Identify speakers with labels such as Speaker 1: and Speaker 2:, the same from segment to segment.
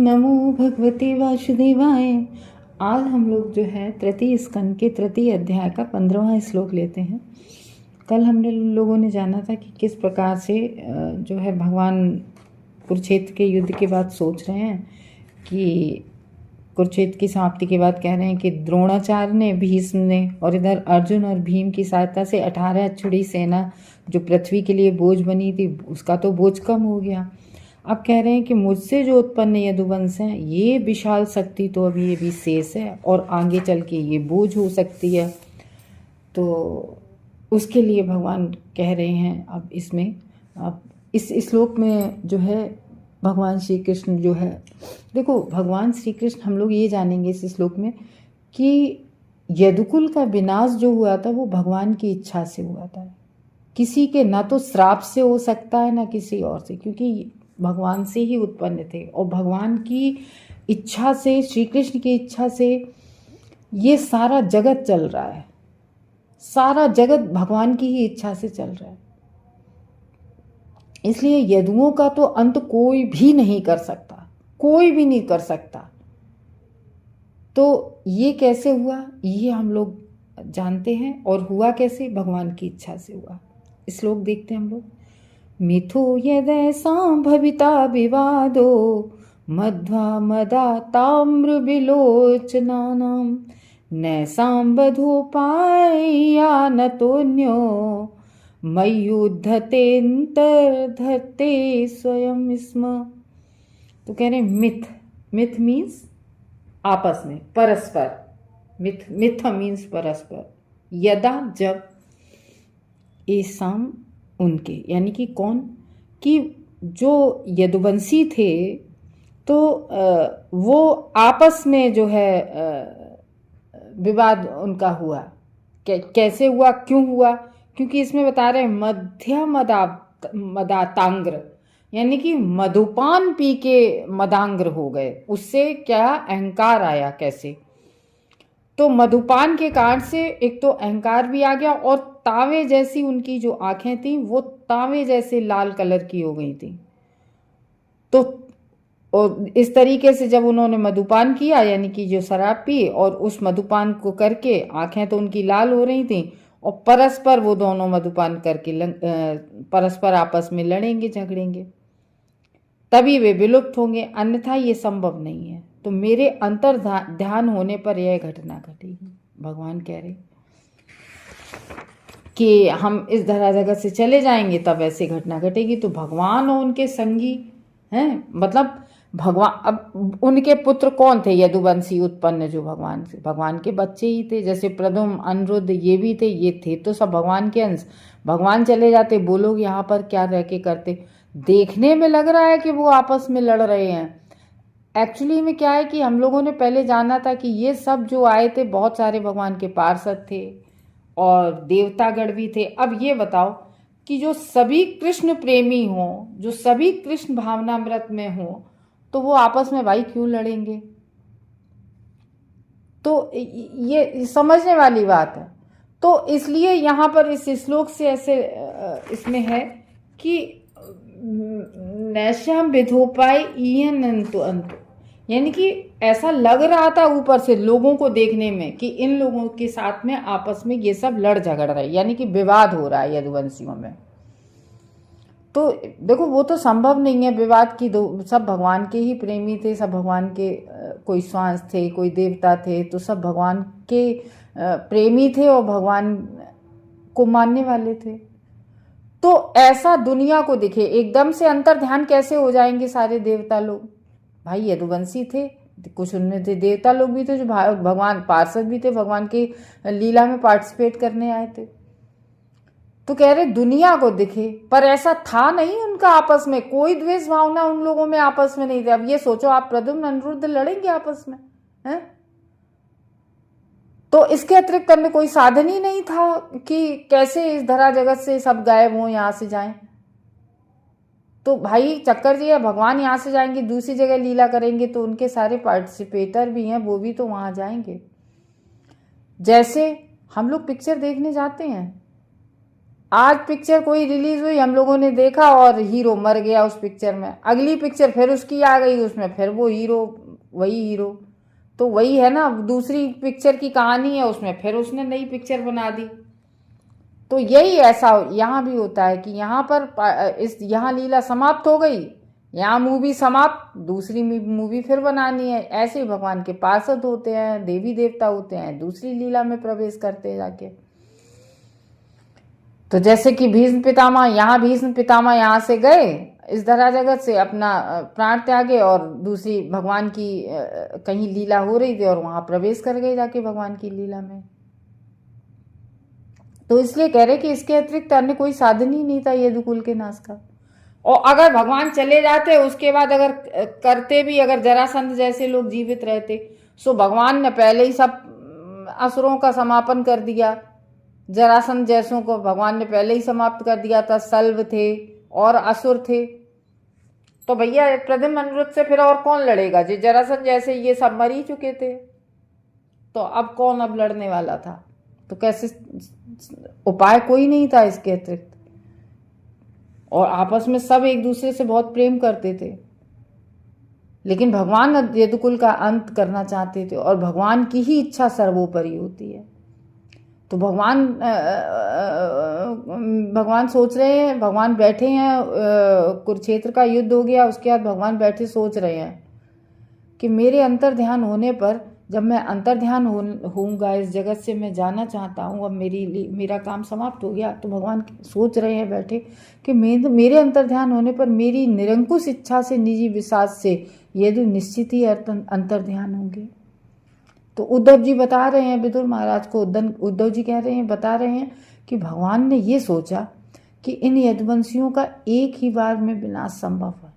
Speaker 1: नमो भगवते वासुदेवाय। आज हम लोग जो है तृतीय स्कंद के तृतीय अध्याय का 15वां श्लोक लेते हैं। कल हमने लोगों ने जाना था कि किस प्रकार से जो है भगवान कुरुक्षेत्र के युद्ध के बाद सोच रहे हैं कि कुरुक्षेत्र की समाप्ति के बाद कह रहे हैं कि द्रोणाचार्य ने, भीष्म ने और इधर अर्जुन और भीम की सहायता से 18 अक्षौहिणी सेना जो पृथ्वी के लिए बोझ बनी थी उसका तो बोझ कम हो गया। अब कह रहे हैं कि मुझसे जो उत्पन्न यदुवंश हैं ये विशाल शक्ति तो अभी ये भी शेष है और आगे चल के ये बोझ हो सकती है। तो उसके लिए भगवान कह रहे हैं अब इसमें, अब इस श्लोक में जो है भगवान श्री कृष्ण जो है, देखो भगवान श्री कृष्ण हम लोग ये जानेंगे इस श्लोक में कि यदुकुल का विनाश जो हुआ था वो भगवान की इच्छा से हुआ था। किसी के ना तो श्राप से हो सकता है ना किसी और से, क्योंकि भगवान से ही उत्पन्न थे और भगवान की इच्छा से, श्री कृष्ण की इच्छा से ये सारा जगत चल रहा है। सारा जगत भगवान की ही इच्छा से चल रहा है। इसलिए यदुओं का तो अंत कोई भी नहीं कर सकता, कोई भी नहीं कर सकता। तो ये कैसे हुआ ये हम लोग जानते हैं, और हुआ कैसे, भगवान की इच्छा से हुआ। श्लोक देखते हैं हम लोग। मिथो यदैसां भविता विवादो मध्वा मदा ताम्र विलोचनानां नैसां बधोपाया नतोन्यो मयुद्धतेऽन्तर्धत्ते स्वयं स्म। तो कह रहे मिथ, मिथ मीन्स आपस में, परस्पर। मिथ मीन्स परस्पर। यदा जब, एसाम उनके, यानी कि कौन, कि जो यदुवंशी थे तो वो आपस में जो है विवाद उनका हुआ। कैसे हुआ, क्यों हुआ, क्योंकि इसमें बता रहे मध्य मदातांग्र, यानी कि मधुपान पी के मदांग्र हो गए। उससे क्या अहंकार आया, कैसे, तो मधुपान के कारण से एक तो अहंकार भी आ गया और तावे जैसी उनकी जो आंखें थी वो तावे जैसे लाल कलर की हो गई थी। तो और इस तरीके से जब उन्होंने मधुपान किया, यानी कि जो शराब पी, और उस मधुपान को करके आंखें तो उनकी लाल हो रही थी और परस्पर वो दोनों मधुपान करके परस्पर आपस में लड़ेंगे, झगड़ेंगे, तभी वे विलुप्त होंगे, अन्यथा ये संभव नहीं है। तो मेरे अंतर ध्यान होने पर यह घटना घटेगी। भगवान कह रहे कि हम इस धरा जगत से चले जाएंगे तब ऐसी घटना घटेगी। तो भगवान और उनके संगी हैं, मतलब भगवान, अब उनके पुत्र कौन थे, यदुवंशी उत्पन्न जो भगवान से, भगवान के बच्चे ही थे। जैसे प्रद्युम्न, अनिरुद्ध ये भी थे, ये थे तो सब भगवान के अंश। भगवान चले जाते, वो लोग यहाँ पर क्या रह के करते। देखने में लग रहा है कि वो आपस में लड़ रहे हैं, एक्चुअली में क्या है कि हम लोगों ने पहले जाना था कि ये सब जो आए थे बहुत सारे भगवान के पार्षद थे और देवतागण भी थे। अब ये बताओ कि जो सभी कृष्ण प्रेमी हों, जो सभी कृष्ण भावनामृत में हों, तो वो आपस में भाई क्यों लड़ेंगे। तो ये समझने वाली बात है। तो इसलिए यहाँ पर इस श्लोक से ऐसे इसमें है कि नैश्याम विधोपाय इयन अंतु अंतु, यानी कि ऐसा लग रहा था ऊपर से लोगों को देखने में कि इन लोगों के साथ में आपस में ये सब लड़ झगड़ रहे, यानी कि विवाद हो रहा है यदुवंशियों में। तो देखो वो तो संभव नहीं है विवाद की, सब भगवान के ही प्रेमी थे, सब भगवान के कोई स्वांश थे, कोई देवता थे, तो सब भगवान के प्रेमी थे और भगवान को मानने वाले थे। तो ऐसा दुनिया को दिखे, एकदम से अंतर ध्यान कैसे हो जाएंगे सारे देवता लोग। भाई यदुवंशी थे, कुछ उनमें थे देवता लोग भी थे जो भगवान पार्षद भी थे, भगवान की लीला में पार्टिसिपेट करने आए थे। तो कह रहे दुनिया को दिखे, पर ऐसा था नहीं उनका आपस में, कोई द्वेष भावना उन लोगों में आपस में नहीं थी। अब ये सोचो आप प्रद्युम्न अनिरुद्ध लड़ेंगे आपस में, हैं? तो इसके अतिरिक्त अन्य कोई साधन ही नहीं था कि कैसे इस धरा जगत से सब गायब हों, यहां से जाएं। तो भाई चक्कर जी है, भगवान यहाँ से जाएंगे दूसरी जगह लीला करेंगे तो उनके सारे पार्टिसिपेटर भी हैं, वो भी तो वहां जाएंगे। जैसे हम लोग पिक्चर देखने जाते हैं, आज पिक्चर कोई रिलीज हुई, हम लोगों ने देखा और हीरो मर गया उस पिक्चर में, अगली पिक्चर फिर उसकी आ गई, उसमें फिर वो हीरो वही हीरो। तो वही है ना, दूसरी पिक्चर की कहानी है, उसमें फिर उसने नई पिक्चर बना दी। तो यही ऐसा यहाँ भी होता है कि यहाँ पर यहाँ लीला समाप्त हो गई, यहाँ मूवी समाप्त, दूसरी मूवी फिर बनानी है। ऐसे ही भगवान के पार्षद होते हैं, देवी देवता होते हैं, दूसरी लीला में प्रवेश करते हैं जाके। तो जैसे कि भीष्म पितामह यहाँ से गए, इस धरा जगत से अपना प्राण त्यागे और दूसरी भगवान की कहीं लीला हो रही थी और वहां प्रवेश कर गए जाके भगवान की लीला में। तो इसलिए कह रहे कि इसके अतिरिक्त अन्य कोई साधन ही नहीं था यदुकुल के नाश का। और अगर भगवान चले जाते उसके बाद अगर करते भी, अगर जरासंध जैसे लोग जीवित रहते, सो भगवान ने पहले ही सब असुरों का समापन कर दिया। जरासंध जैसों को भगवान ने पहले ही समाप्त कर दिया था, सल्व थे और असुर थे। तो भैया प्रद्युम्न अनिरुद्ध से फिर और कौन लड़ेगा? जी जरासंध जैसे ये सब मर ही चुके थे, तो अब कौन अब लड़ने वाला था? तो कैसे, उपाय कोई नहीं था इसके अतिरिक्त। और आपस में सब एक दूसरे से बहुत प्रेम करते थे, लेकिन भगवान यदुकुल का अंत करना चाहते थे और भगवान की ही इच्छा सर्वोपरि होती है। तो भगवान सोच रहे हैं, भगवान बैठे हैं, कुरुक्षेत्र का युद्ध हो गया, उसके बाद भगवान बैठे सोच रहे हैं कि मेरे अंतर ध्यान होने पर, जब मैं अंतर ध्यान होऊंगा इस जगत से, मैं जाना चाहता हूँ, अब मेरा काम समाप्त हो गया। तो भगवान सोच रहे हैं बैठे कि मेरे अंतर ध्यान होने पर मेरी निरंकुश इच्छा से, निजी विश्वास से यदि निश्चित ही अंतर ध्यान होंगे। तो उद्धव जी बता रहे हैं, विदुर महाराज को उद्धव जी कह रहे हैं, बता रहे हैं कि भगवान ने ये सोचा कि इन यदुवंशियों का एक ही बार में विनाश संभव है।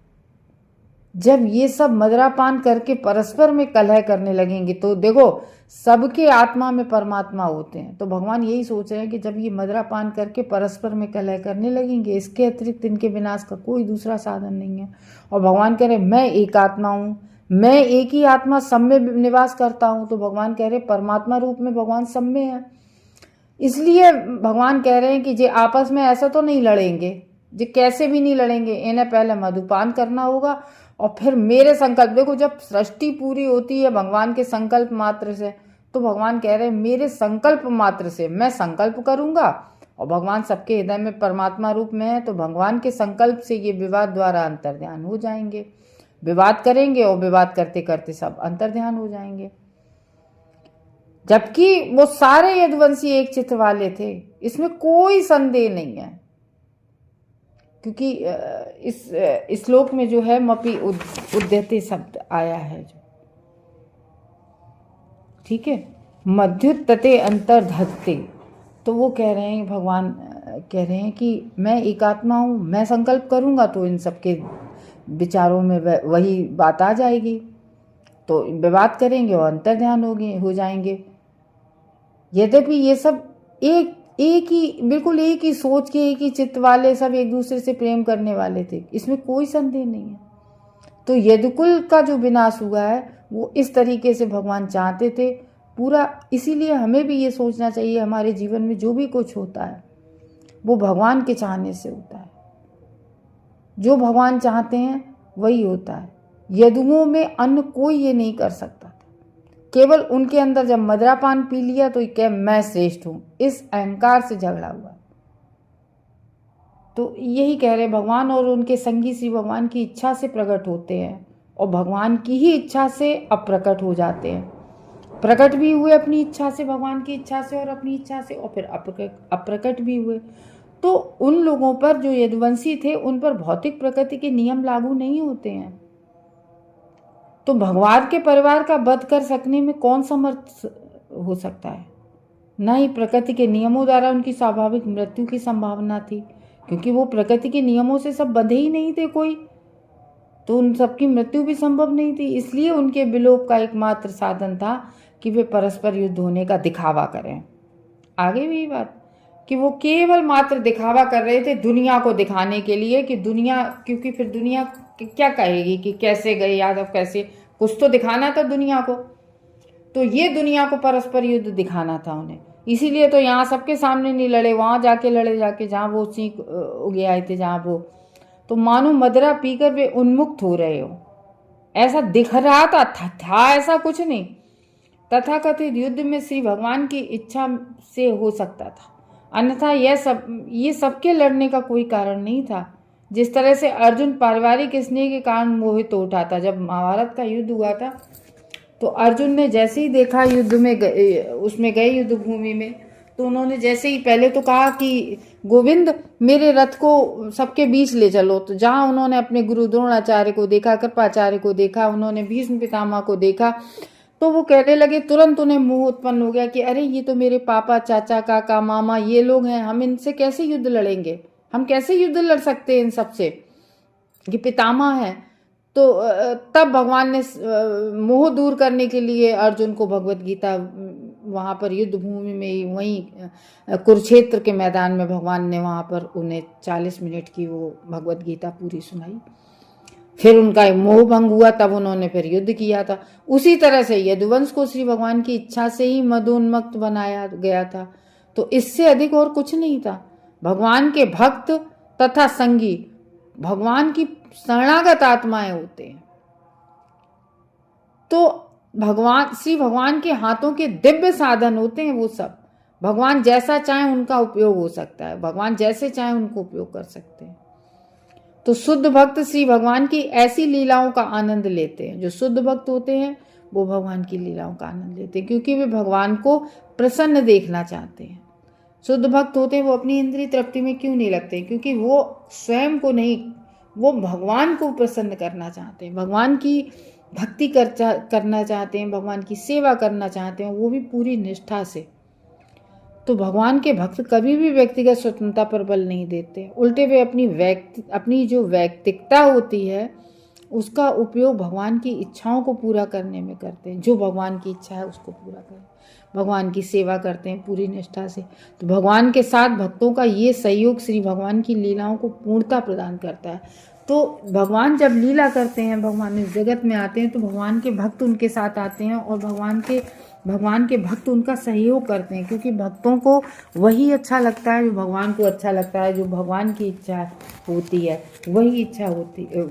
Speaker 1: जब ये सब मदिरापान करके परस्पर में कलह करने लगेंगे, तो देखो सबके आत्मा में परमात्मा होते हैं, तो भगवान यही सोच रहे हैं कि जब ये मदिरापान करके परस्पर में कलह करने लगेंगे, इसके अतिरिक्त इनके विनाश का कोई दूसरा साधन नहीं है। और भगवान कह रहे मैं एक आत्मा हूँ, मैं एक ही आत्मा सब में निवास करता हूँ। तो भगवान कह रहे परमात्मा रूप में भगवान सब में है। इसलिए भगवान कह रहे हैं कि जे आपस में ऐसा तो नहीं लड़ेंगे, जे कैसे भी नहीं लड़ेंगे, इन्हें पहले मधुपान करना होगा और फिर मेरे संकल्प, देखो जब सृष्टि पूरी होती है भगवान के संकल्प मात्र से, तो भगवान कह रहे हैं मेरे संकल्प मात्र से मैं संकल्प करूंगा, और भगवान सबके हृदय में परमात्मा रूप में है, तो भगवान के संकल्प से ये विवाद द्वारा अंतर्ध्यान हो जाएंगे। विवाद करेंगे और विवाद करते करते सब अंतर्ध्यान हो जाएंगे। जबकि वो सारे यदुवंशी एक चित्त वाले थे, इसमें कोई संदेह नहीं है। क्योंकि इस श्लोक में जो है मपि उद्यते शब्द आया है, जो ठीक है, मध्युत्तते अंतर्धत्ते। तो वो कह रहे हैं, भगवान कह रहे हैं कि मैं एकात्मा हूँ, मैं संकल्प करूँगा तो इन सबके विचारों में वही बात आ जाएगी, तो विवाद करेंगे और अंतर्ध्यान हो जाएंगे। यद्यपि ये सब बिल्कुल एक ही सोच के, एक ही चित्त वाले, सब एक दूसरे से प्रेम करने वाले थे, इसमें कोई संदेह नहीं है। तो यदुकुल का जो विनाश हुआ है वो इस तरीके से भगवान चाहते थे पूरा। इसीलिए हमें भी ये सोचना चाहिए हमारे जीवन में जो भी कुछ होता है वो भगवान के चाहने से होता है। जो भगवान चाहते हैं वही होता है। यदुओं में अन्य कोई ये नहीं कर सकता था। केवल उनके अंदर जब मदिरापान पी लिया तो क्या मैं श्रेष्ठ हूं, इस अहंकार से झगड़ा हुआ। तो यही कह रहे भगवान और उनके संगी श्री भगवान की इच्छा से प्रकट होते हैं और भगवान की ही इच्छा से अप्रकट हो जाते हैं। प्रकट भी हुए अपनी इच्छा से, भगवान की इच्छा से और अपनी इच्छा से, और फिर अप्रकट भी हुए। तो उन लोगों पर जो यदुवंशी थे उन पर भौतिक प्रकृति के नियम लागू नहीं होते हैं। तो भगवान के परिवार का वध कर सकने में कौन समर्थ हो सकता है? न ही प्रकृति के नियमों द्वारा उनकी स्वाभाविक मृत्यु की संभावना थी, क्योंकि वो प्रकृति के नियमों से सब बंधे ही नहीं थे कोई, तो उन सबकी मृत्यु भी संभव नहीं थी। इसलिए उनके विलोप का एकमात्र साधन था कि वे परस्पर युद्ध होने का दिखावा करें। आगे भी बात कि वो केवल मात्र दिखावा कर रहे थे दुनिया को दिखाने के लिए, कि दुनिया, क्योंकि फिर दुनिया क्या कहेगी कि कैसे गए यादव, कैसे, कुछ तो दिखाना था दुनिया को। तो ये दुनिया को परस्पर युद्ध दिखाना था उन्हें, इसीलिए तो यहाँ सबके सामने नहीं लड़े, वहाँ जाके लड़े, जाके जहाँ वो सीख उगे आए थे, जहाँ वो, तो मानो मदरा पीकर वे उन्मुक्त हो रहे हो, ऐसा दिख रहा था ऐसा कुछ नहीं। तथाकथित युद्ध में श्री भगवान की इच्छा से हो सकता था, अन्यथा ये सबके लड़ने का कोई कारण नहीं था। जिस तरह से अर्जुन पारिवारिक स्नेह के कारण मोहित हो उठा था। जब महाभारत का युद्ध हुआ था तो अर्जुन ने जैसे ही देखा युद्ध में उसमें गए युद्ध भूमि में, तो उन्होंने जैसे ही पहले तो कहा कि गोविंद मेरे रथ को सबके बीच ले चलो। तो जहाँ उन्होंने अपने गुरु द्रोणाचार्य को देखा, कृपाचार्य को देखा, उन्होंने भीष्म पितामह को देखा, तो वो कहने लगे, तुरंत उन्हें मोह उत्पन्न हो गया कि अरे ये तो मेरे पापा, चाचा, काका, मामा ये लोग हैं, हम इनसे कैसे युद्ध लड़ेंगे, हम कैसे युद्ध लड़ सकते हैं इन सबसे, ये पितामह हैं। तो तब भगवान ने मोह दूर करने के लिए अर्जुन को भगवत गीता वहाँ पर युद्ध भूमि में, वहीं कुरुक्षेत्र के मैदान में भगवान ने वहाँ पर उन्हें 40 मिनट की वो भगवत गीता पूरी सुनाई। फिर उनका मोह भंग हुआ, तब उन्होंने फिर युद्ध किया था। उसी तरह से यदुवंश को श्री भगवान की इच्छा से ही मदोन्मत्त बनाया गया था, तो इससे अधिक और कुछ नहीं था। भगवान के भक्त तथा संगी भगवान की शरणागत आत्माएं होते हैं, तो श्री भगवान के हाथों के दिव्य साधन होते हैं। वो सब भगवान जैसा चाहे उनका उपयोग हो सकता है, भगवान जैसे चाहे उनको उपयोग कर सकते हैं। तो शुद्ध भक्त श्री भगवान की ऐसी लीलाओं का आनंद लेते हैं। जो शुद्ध भक्त होते हैं वो भगवान की लीलाओं का आनंद लेते हैं, क्योंकि वे भगवान को प्रसन्न देखना चाहते हैं। शुद्ध भक्त होते हैं वो अपनी इंद्रिय तृप्ति में क्यों नहीं लगते, क्योंकि वो स्वयं को नहीं, वो भगवान को प्रसन्न करना चाहते हैं, भगवान की भक्ति करना चाहते हैं, भगवान की सेवा करना चाहते हैं, वो भी पूरी निष्ठा से। तो भगवान के भक्त कभी भी व्यक्तिगत स्वतंत्रता पर बल नहीं देते, उल्टे वे अपनी जो वैयक्तिकता होती है उसका उपयोग भगवान की इच्छाओं को पूरा करने में करते हैं। जो भगवान की इच्छा है उसको पूरा करें, भगवान की सेवा करते हैं पूरी निष्ठा से। तो भगवान के साथ भक्तों का ये सहयोग श्री भगवान की लीलाओं को पूर्णता प्रदान करता है। तो भगवान जब लीला करते हैं, भगवान इस जगत में आते हैं, तो भगवान के भक्त उनके साथ आते हैं और भगवान के भक्त उनका सहयोग करते हैं, क्योंकि भक्तों को वही अच्छा लगता है जो भगवान को अच्छा लगता है। जो भगवान की इच्छा होती है वही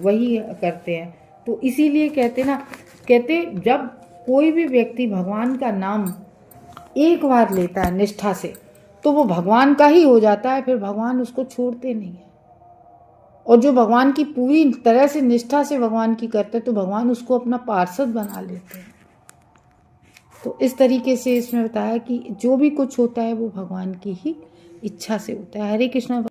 Speaker 1: वही करते हैं। तो इसीलिए कहते जब कोई भी व्यक्ति भगवान का नाम एक बार लेता है निष्ठा से, तो वो भगवान का ही हो जाता है, फिर भगवान उसको छोड़ते नहीं है। और जो भगवान की पूरी तरह से निष्ठा से भगवान की करते, तो भगवान उसको अपना पार्षद बना लेते हैं। तो इस तरीके से इसमें बताया कि जो भी कुछ होता है वो भगवान की ही इच्छा से होता है। हरे कृष्ण।